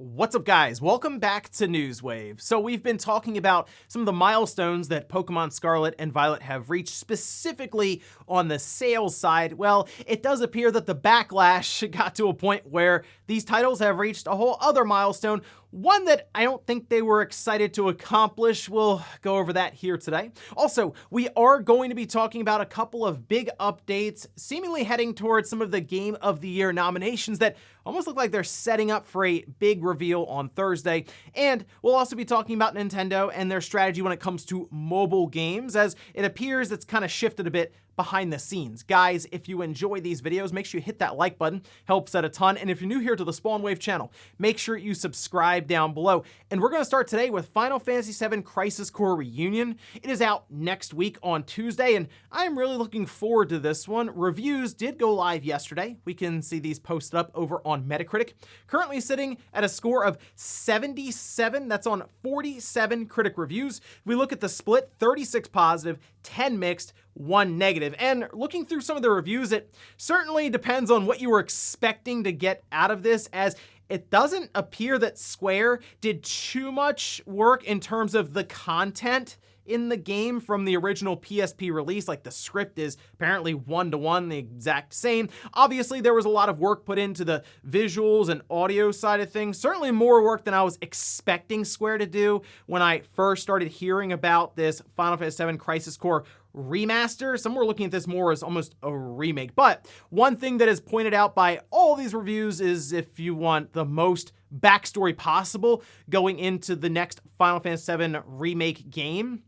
What's up, guys? Welcome back to Newswave. So we've been talking about some of the milestones that Pokemon Scarlet and Violet have reached, specifically on the sales side. Well, it does appear that the backlash got to a point where these titles have reached a whole other milestone, one that I don't think they were excited to accomplish. We'll go over that here today. Also, we are going to be talking about a couple of big updates, seemingly heading towards some of the Game of the Year nominations that almost look like they're setting up for a big reveal on Thursday. And we'll also be talking about Nintendo and their strategy when it comes to mobile games, as it appears it's kind of shifted a bit behind the scenes. Guys, if you enjoy these videos, make sure you hit that like button, helps out a ton. And if you're new here to the SpawnWave channel, make sure you subscribe down below. And we're gonna start today with Final Fantasy VII Crisis Core Reunion. It is out next week on Tuesday, and I'm really looking forward to this one. Reviews did go live yesterday. We can see these posted up over on Metacritic. Currently sitting at a score of 77. That's on 47 critic reviews. If we look at the split, 36 positive, 10 mixed, 1 negative. And looking through some of the reviews, it certainly depends on what you were expecting to get out of this, as it doesn't appear that Square did too much work in terms of the content in the game from the original PSP release. Like, the script is apparently one-to-one, the exact same. Obviously, there was a lot of work put into the visuals and audio side of things. Certainly more work than I was expecting Square to do when I first started hearing about this Final Fantasy VII Crisis Core remaster. Some were looking at this more as almost a remake. But one thing that is pointed out by all these reviews is if you want the most backstory possible going into the next Final Fantasy VII remake game,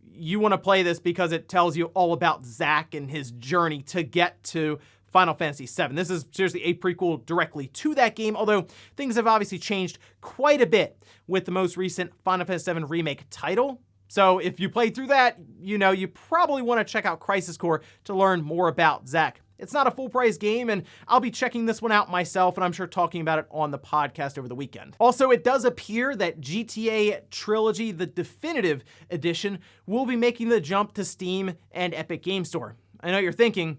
you want to play this because it tells you all about Zack and his journey to get to Final Fantasy VII. This is seriously a prequel directly to that game, although things have obviously changed quite a bit with the most recent Final Fantasy VII remake title. So if you played through that, you know you probably want to check out Crisis Core to learn more about Zack. It's not a full-price game, and I'll be checking this one out myself, and I'm sure talking about it on the podcast over the weekend. Also, it does appear that GTA Trilogy, the definitive edition, will be making the jump to Steam and Epic Game Store. I know you're thinking,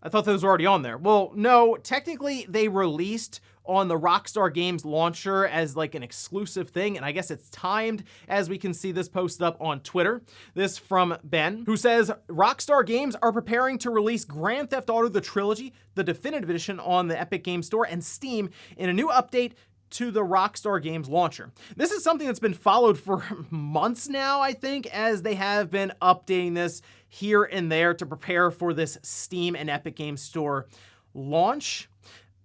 I thought those were already on there. Well, no, technically they released on the Rockstar Games launcher as like an exclusive thing, and I guess it's timed, as we can see this posted up on Twitter. This from Ben, who says, Rockstar Games are preparing to release Grand Theft Auto The Trilogy, the definitive edition, on the Epic Game Store and Steam in a new update to the Rockstar Games launcher. This is something that's been followed for months now, I think, as they have been updating this here and there to prepare for this Steam and Epic Games Store launch.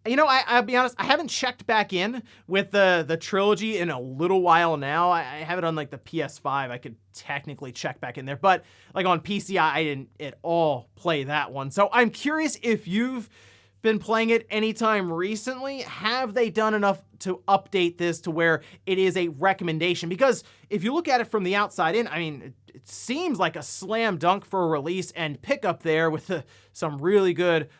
You know, I'll be honest, I haven't checked back in with the trilogy in a little while now. I have it on like the PS5. I could technically check back in there, but like on PC, I didn't at all play that one. So I'm curious if you've been playing it anytime recently. Have they done enough to update this to where it is a recommendation? Because if you look at it from the outside in, I mean, it seems like a slam dunk for a release and pickup there with some really good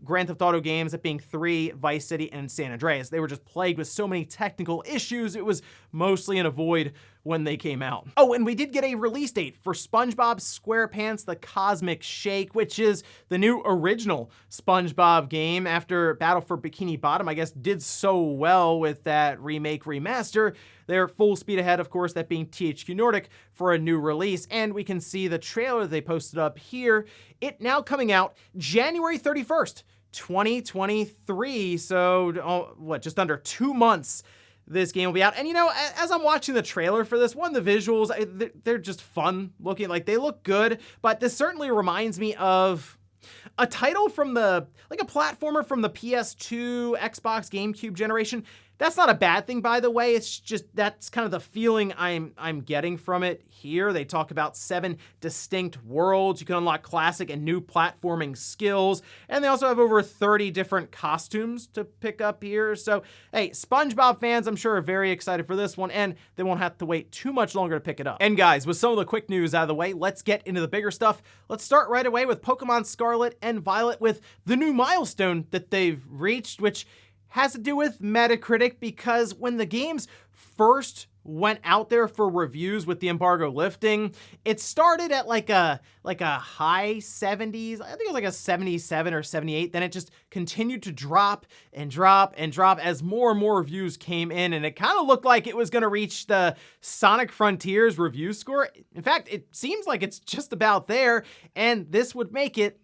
Grand Theft Auto games, that being 3, Vice City, and San Andreas. They were just plagued with so many technical issues. It was mostly in a void when they came out. Oh, and we did get a release date for SpongeBob SquarePants The Cosmic Shake, which is the new original SpongeBob game after Battle for Bikini Bottom, I guess, did so well with that remake remaster. They're full speed ahead, of course, that being THQ Nordic, for a new release. And we can see the trailer they posted up here. It now coming out January 31st, 2023. So, just under 2 months this game will be out. And you know, as I'm watching the trailer for this one, the visuals, they're just fun looking. Like, they look good, but this certainly reminds me of a title from like a platformer from the PS2, Xbox, GameCube generation. That's not a bad thing, by the way. It's just, that's kind of the feeling I'm getting from it here. They talk about 7 distinct worlds. You can unlock classic and new platforming skills. And they also have over 30 different costumes to pick up here. So, hey, SpongeBob fans, I'm sure, are very excited for this one, and they won't have to wait too much longer to pick it up. And guys, with some of the quick news out of the way, let's get into the bigger stuff. Let's start right away with Pokemon Scarlet and Violet, with the new milestone that they've reached, which has to do with Metacritic, because when the games first went out there for reviews with the embargo lifting, it started at like a high 70s. I think it was like a 77 or 78. Then it just continued to drop and drop and drop as more and more reviews came in, and it kind of looked like it was going to reach the Sonic Frontiers review score. In fact, it seems like it's just about there, and this would make it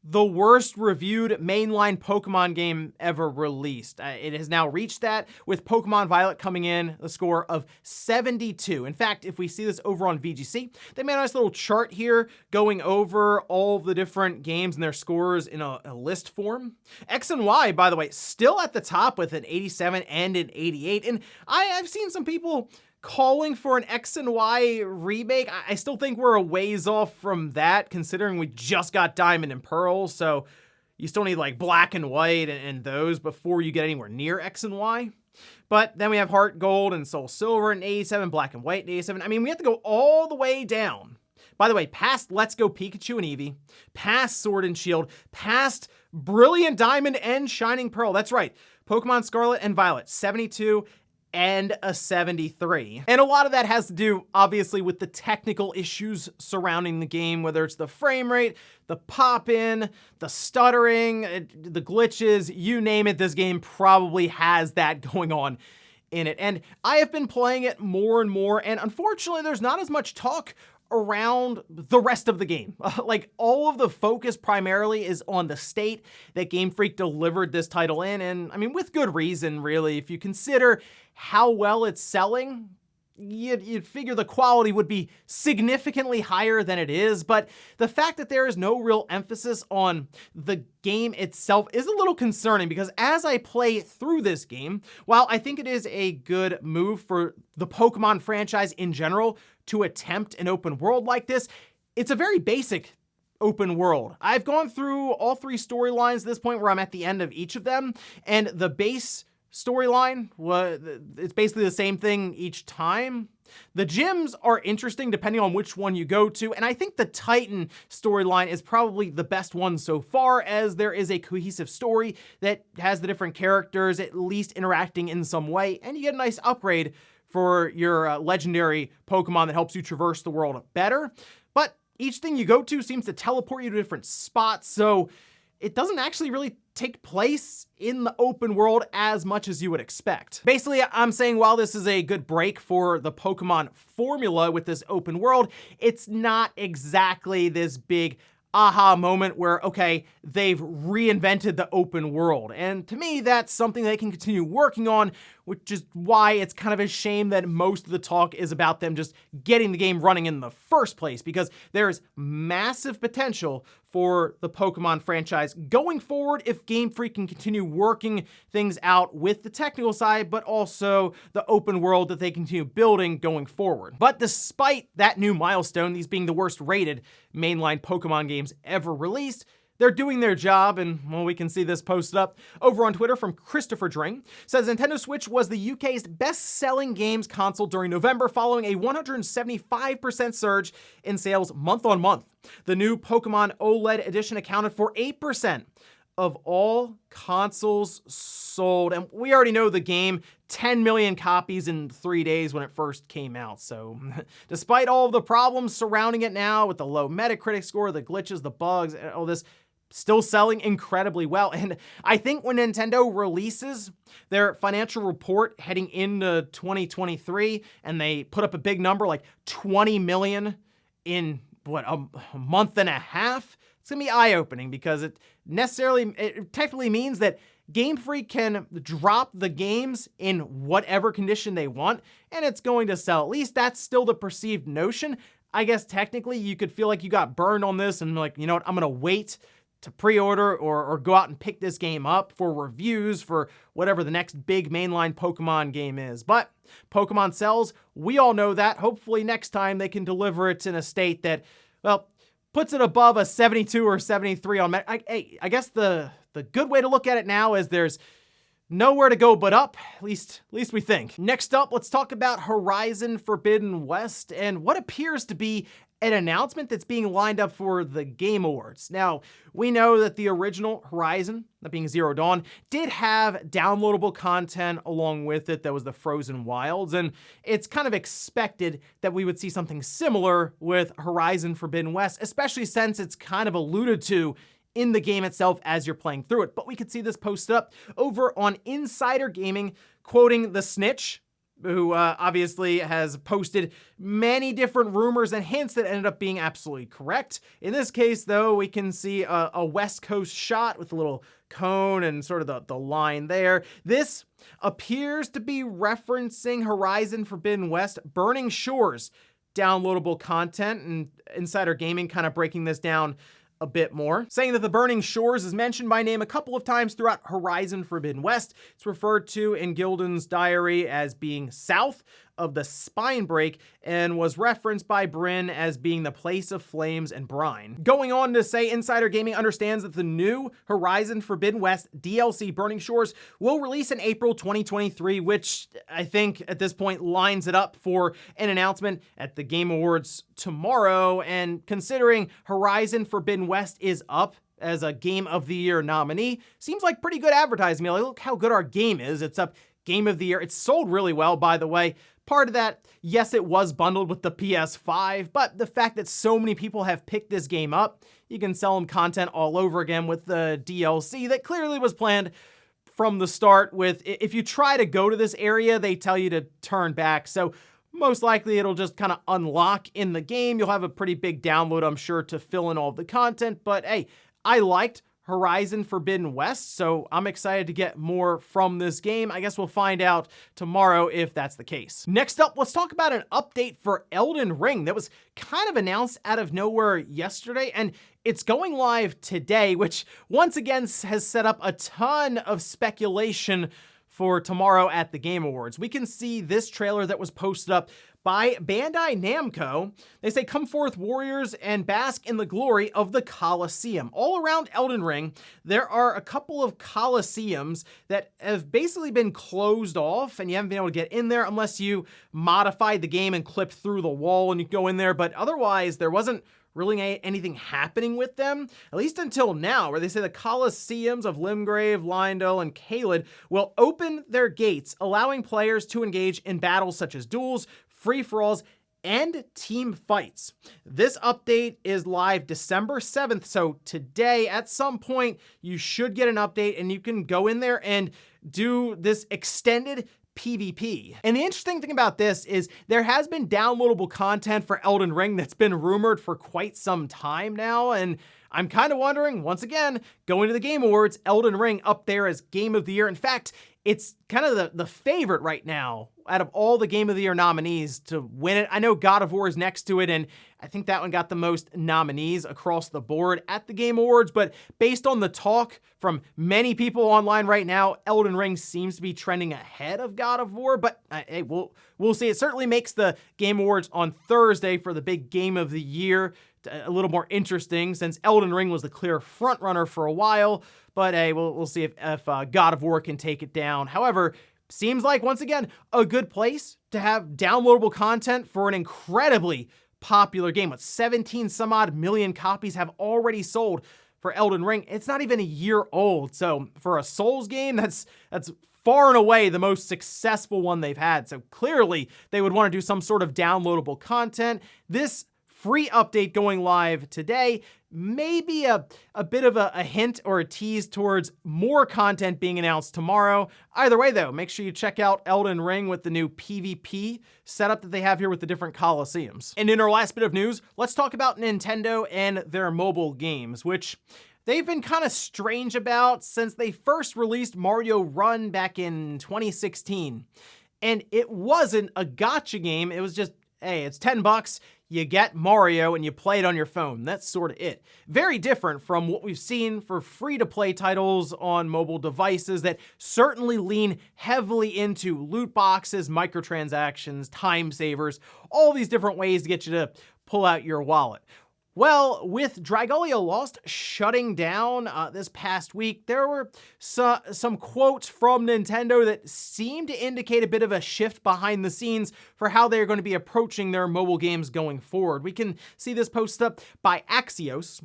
the worst reviewed mainline Pokemon game ever released. It has now reached that, with Pokemon Violet coming in a score of 72. In fact, if we see this over on VGC, they made a nice little chart here going over all the different games and their scores in a list form. X and Y, by the way, still at the top with an 87 and an 88. And I've seen some people calling for an X and Y remake. I still think we're a ways off from that, considering we just got Diamond and Pearl, so you still need like Black and White and those before you get anywhere near X and Y. But then we have Heart Gold and Soul Silver and 87, Black and White and 87. I mean, we have to go all the way down. By the way, past Let's Go Pikachu and Eevee, past Sword and Shield, past Brilliant Diamond and Shining Pearl. That's right, Pokemon Scarlet and Violet, 72 and a 73. And a lot of that has to do, obviously, with the technical issues surrounding the game, whether it's the frame rate, the pop-in, the stuttering, the glitches, you name it, this game probably has that going on in it. And I have been playing it more and more, and unfortunately, there's not as much talk around the rest of the game. Like, all of the focus primarily is on the state that Game Freak delivered this title in, and I mean, with good reason, really. If you consider how well it's selling, you'd figure the quality would be significantly higher than it is, but the fact that there is no real emphasis on the game itself is a little concerning, because as I play through this game, while I think it is a good move for the Pokemon franchise in general to attempt an open world like this, it's a very basic open world. I've gone through all three storylines at this point, where I'm at the end of each of them, and the base storyline, it's basically the same thing each time. The gyms are interesting depending on which one you go to, and I think the Titan storyline is probably the best one so far, as there is a cohesive story that has the different characters at least interacting in some way, and you get a nice upgrade for your legendary Pokemon that helps you traverse the world better. But each thing you go to seems to teleport you to different spots, so it doesn't actually really take place in the open world as much as you would expect. Basically, I'm saying while this is a good break for the Pokemon formula with this open world, it's not exactly this big aha moment where, okay, they've reinvented the open world. And to me, that's something they can continue working on, which is why it's kind of a shame that most of the talk is about them just getting the game running in the first place, because there's massive potential for the Pokemon franchise going forward if Game Freak can continue working things out with the technical side, but also the open world that they continue building going forward. But despite that new milestone, these being the worst rated mainline Pokemon games ever released, they're doing their job, and well, we can see this posted up over on Twitter from Christopher Dring. Says Nintendo Switch was the UK's best-selling games console during November, following a 175% surge in sales month on month. The new Pokemon OLED edition accounted for 8% of all consoles sold, and we already know the game, 10 million copies in 3 days when it first came out. So despite all of the problems surrounding it now, with the low Metacritic score, the glitches, the bugs, all this, still selling incredibly well. And I think when Nintendo releases their financial report heading into 2023, and they put up a big number like 20 million in a month and a half, it's gonna be eye-opening, because it technically means that Game Freak can drop the games in whatever condition they want, and it's going to sell. At least that's still the perceived notion. I guess technically you could feel like you got burned on this and like, you know what, I'm gonna wait to pre-order or go out and pick this game up for reviews for whatever the next big mainline Pokemon game is. But Pokemon sells, we all know that. Hopefully next time they can deliver it in a state that, well, puts it above a 72 or 73 on I guess the good way to look at it now is there's nowhere to go but up, at least we think. Next up, let's talk about Horizon Forbidden West and what appears to be an announcement that's being lined up for the Game Awards. Now, we know that the original Horizon, that being Zero Dawn, did have downloadable content along with it that was the Frozen Wilds, and it's kind of expected that we would see something similar with Horizon Forbidden West, especially since it's kind of alluded to in the game itself as you're playing through it. But we could see this posted up over on Insider Gaming, quoting the Snitch, who obviously has posted many different rumors and hints that ended up being absolutely correct. In this case, though, we can see a West Coast shot with a little cone and sort of the line there. This appears to be referencing Horizon Forbidden West Burning Shores downloadable content, and Insider Gaming kind of breaking this down a bit more, saying that the Burning Shores is mentioned by name a couple of times throughout Horizon Forbidden West. It's referred to in Gildan's diary as being south of the spine break and was referenced by Bryn as being the place of flames and brine. Going on to say Insider Gaming understands that the new Horizon Forbidden West DLC Burning Shores will release in April 2023, which I think at this point lines it up for an announcement at the Game Awards tomorrow. And considering Horizon Forbidden West is up as a Game of the Year nominee, seems like pretty good advertising. Like, look how good our game is. It's up Game of the Year. It's sold really well, by the way. Part of that, yes, it was bundled with the PS5, but the fact that so many people have picked this game up, you can sell them content all over again with the DLC that clearly was planned from the start. With, if you try to go to this area, they tell you to turn back. So most likely it'll just kind of unlock in the game. You'll have a pretty big download, I'm sure, to fill in all of the content. But hey, I liked Horizon Forbidden West, so I'm excited to get more from this game. I guess we'll find out tomorrow if that's the case. Next up, let's talk about an update for Elden Ring that was kind of announced out of nowhere yesterday, and it's going live today, which once again has set up a ton of speculation for tomorrow at the Game Awards. We can see this trailer that was posted up by Bandai Namco. They say, "Come forth, warriors, and bask in the glory of the Colosseum." All around Elden Ring, there are a couple of Colosseums that have basically been closed off, and you haven't been able to get in there unless you modified the game and clipped through the wall and you go in there. But otherwise, there wasn't really anything happening with them, at least until now, where they say the Colosseums of Limgrave, Leyndell, and Caelid will open their gates, allowing players to engage in battles such as duels, free-for-alls, and team fights. This update is live December 7th, so today at some point you should get an update and you can go in there and do this extended PvP. And the interesting thing about this is there has been downloadable content for Elden Ring that's been rumored for quite some time now, and I'm kind of wondering, once again, going to the Game Awards, Elden Ring up there as Game of the Year. In fact, it's kind of the favorite right now out of all the Game of the Year nominees to win it. I know God of War is next to it, and I think that one got the most nominees across the board at the Game Awards, but based on the talk from many people online right now, Elden Ring seems to be trending ahead of God of War, but hey, we'll see. It certainly makes the Game Awards on Thursday for the big Game of the Year a little more interesting, since Elden Ring was the clear frontrunner for a while. But hey, we'll see if God of War can take it down. However, seems like, once again, a good place to have downloadable content for an incredibly popular game. With 17 some odd million copies have already sold for Elden Ring. It's not even a year old. So for a Souls game, that's far and away the most successful one they've had. So clearly they would want to do some sort of downloadable content. This free update going live today, maybe a bit of a hint or a tease towards more content being announced tomorrow. Either way, though, make sure you check out Elden Ring with the new PvP setup that they have here with the different Colosseums. And in our last bit of news, let's talk about Nintendo and their mobile games, which they've been kind of strange about since they first released Mario Run back in 2016. And it wasn't a gacha game. It was just, hey, it's $10. You get Mario and you play it on your phone. That's sort of it. Very different from what we've seen for free-to-play titles on mobile devices that certainly lean heavily into loot boxes, microtransactions, time savers, all these different ways to get you to pull out your wallet. Well, with Dragalia Lost shutting down this past week, there were some quotes from Nintendo that seemed to indicate a bit of a shift behind the scenes for how they're going to be approaching their mobile games going forward. We can see this post up by Axios,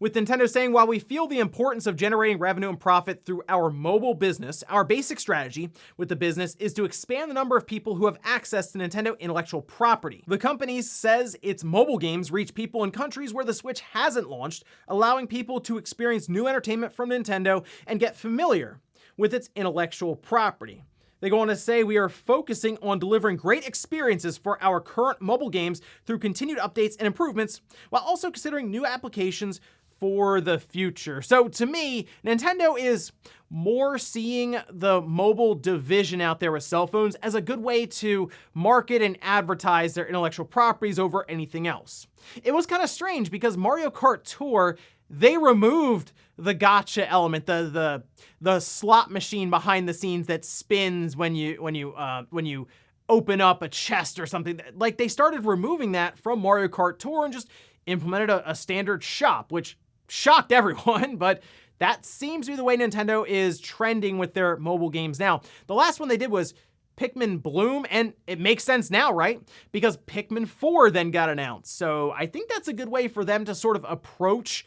with Nintendo saying, while we feel the importance of generating revenue and profit through our mobile business, our basic strategy with the business is to expand the number of people who have access to Nintendo intellectual property. The company says its mobile games reach people in countries where the Switch hasn't launched, allowing people to experience new entertainment from Nintendo and get familiar with its intellectual property. They go on to say, we are focusing on delivering great experiences for our current mobile games through continued updates and improvements, while also considering new applications for the future. So to me, Nintendo is more seeing the mobile division out there with cell phones as a good way to market and advertise their intellectual properties over anything else. It was kind of strange because Mario Kart Tour, they removed the gacha element, the slot machine behind the scenes that spins when you open up a chest or something. Like, they started removing that from Mario Kart Tour and just implemented a standard shop, which shocked everyone, but that seems to be the way Nintendo is trending with their mobile games now. The last one they did was Pikmin Bloom, and it makes sense now, right? Because Pikmin 4 then got announced. So I think that's a good way for them to sort of approach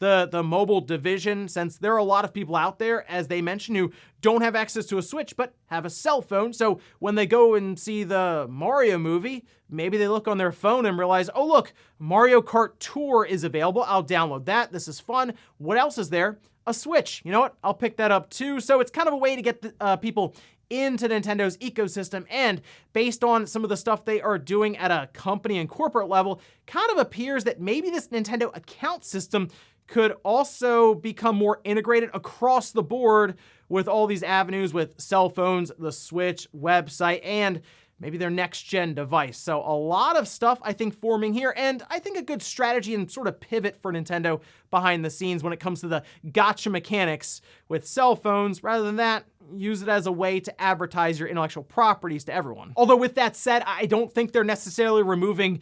the mobile division, since there are a lot of people out there, as they mentioned, who don't have access to a Switch but have a cell phone. So when they go and see the Mario movie, maybe they look on their phone and realize, oh look, Mario Kart Tour is available. I'll download that. This is fun. What else is there? A Switch. You know what? I'll pick that up too. So it's kind of a way to get the, people into Nintendo's ecosystem, and based on some of the stuff they are doing at a company and corporate level, kind of appears that maybe this Nintendo account system could also become more integrated across the board with all these avenues with cell phones, the Switch, website, and maybe their next-gen device. So a lot of stuff, I think, forming here, and I think a good strategy and sort of pivot for Nintendo behind the scenes when it comes to the gacha mechanics with cell phones. Rather than that, use it as a way to advertise your intellectual properties to everyone. Although with that said, I don't think they're necessarily removing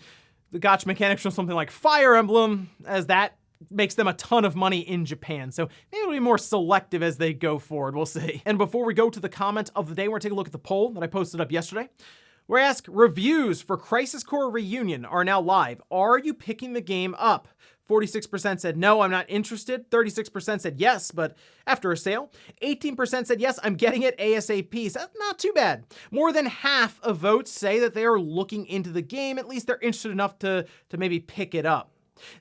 the gacha mechanics from something like Fire Emblem, as that makes them a ton of money in Japan. So maybe it'll be more selective as they go forward. We'll see. And before we go to the comment of the day, we're gonna take a look at the poll that I posted up yesterday, where I ask, reviews for Crisis Core Reunion are now live. Are you picking the game up? 46% said no, I'm not interested. 36% said yes, but after a sale. 18% said yes, I'm getting it ASAP. So that's not too bad. More than half of votes say that they are looking into the game. At least they're interested enough to maybe pick it up.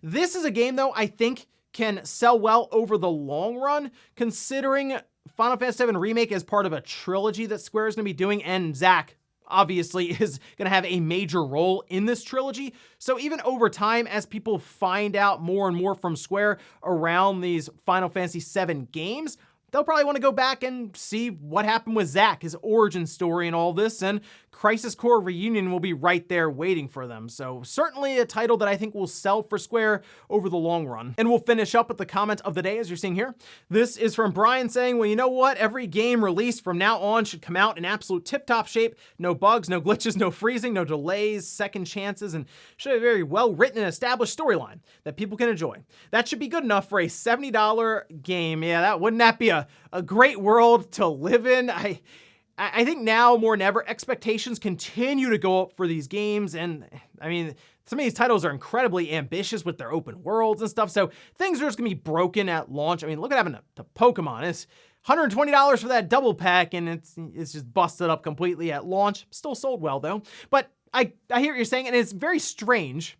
This is a game, though, I think can sell well over the long run, considering Final Fantasy VII Remake is part of a trilogy that Square is going to be doing, and Zack obviously is going to have a major role in this trilogy. So even over time, as people find out more and more from Square around these Final Fantasy VII games, they'll probably want to go back and see what happened with Zack, his origin story and all this, and Crisis Core Reunion will be right there waiting for them. So certainly a title that I think will sell for Square over the long run. And we'll finish up with the comment of the day, as you're seeing here. This is from Brian saying, well, you know what? Every game released from now on should come out in absolute tip-top shape. No bugs, no glitches, no freezing, no delays, second chances, and should have a very well-written and established storyline that people can enjoy. That should be good enough for a $70 game. Yeah, wouldn't that be a great world to live in? I think now more than ever, expectations continue to go up for these games. And I mean, some of these titles are incredibly ambitious with their open worlds and stuff. So things are just gonna be broken at launch. I mean, look what happened to Pokemon. It's $120 for that double pack, and it's just busted up completely at launch. Still sold well though. But I hear what you're saying, and it's very strange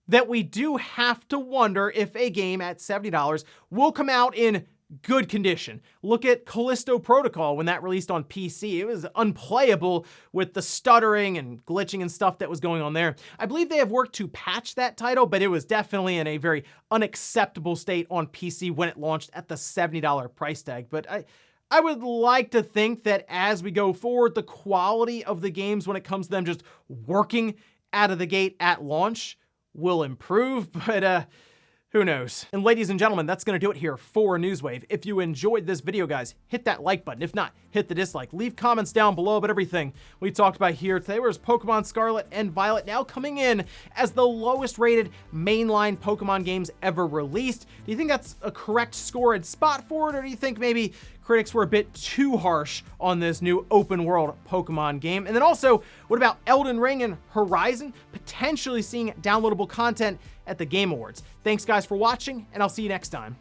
that we do have to wonder if a game at $70 will come out in good condition. Look at Callisto Protocol when that released on PC. It was unplayable with the stuttering and glitching and stuff that was going on there. I believe they have worked to patch that title, but it was definitely in a very unacceptable state on PC when it launched at the $70 price tag. But I would like to think that as we go forward, the quality of the games when it comes to them just working out of the gate at launch will improve. But Who knows? And ladies and gentlemen, that's gonna do it here for Newswave. If you enjoyed this video, guys, hit that like button. If not, hit the dislike. Leave comments down below about everything we talked about here today. Where's Pokemon Scarlet and Violet now coming in as the lowest rated mainline Pokemon games ever released? Do you think that's a correct score and spot for it, or do you think maybe critics were a bit too harsh on this new open world Pokemon game? And then also, what about Elden Ring and Horizon potentially seeing downloadable content at the Game Awards? Thanks guys for watching, and I'll see you next time.